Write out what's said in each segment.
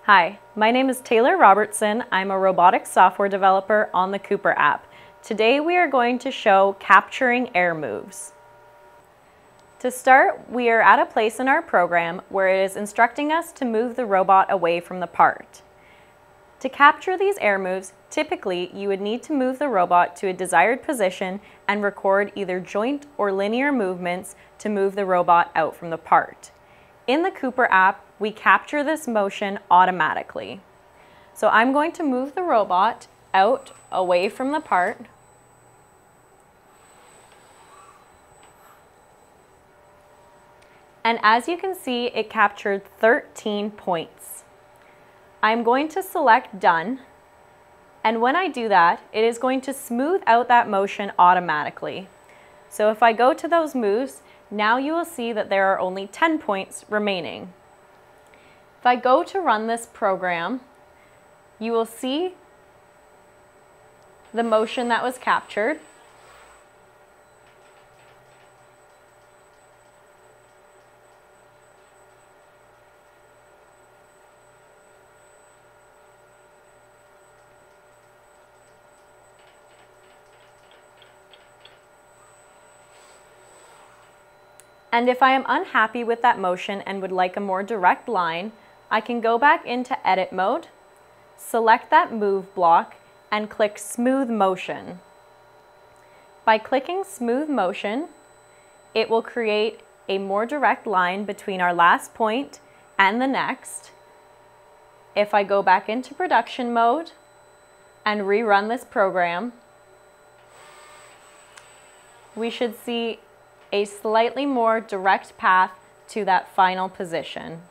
Hi, my name is Taylor Robertson. I'm a robotics software developer on the Cooper app. Today we are going to show capturing air moves. To start, we are at a place in our program where it is instructing us to move the robot away from the part. To capture these air moves, typically you would need to move the robot to a desired position and record either joint or linear movements to move the robot out from the part. In the Cooper app, we capture this motion automatically. So I'm going to move the robot out away from the part. And as you can see, it captured 13 points. I'm going to select Done. And when I do that, it is going to smooth out that motion automatically. So if I go to those moves, now you will see that there are only 10 points remaining. If I go to run this program, you will see the motion that was captured. And if I am unhappy with that motion and would like a more direct line, I can go back into edit mode, select that move block, and click smooth motion. By clicking smooth motion, it will create a more direct line between our last point and the next. If I go back into production mode and rerun this program, we should see a slightly more direct path to that final position.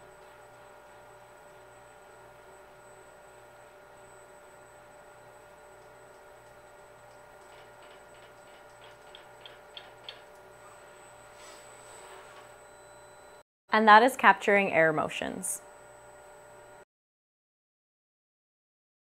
And that is capturing air motions.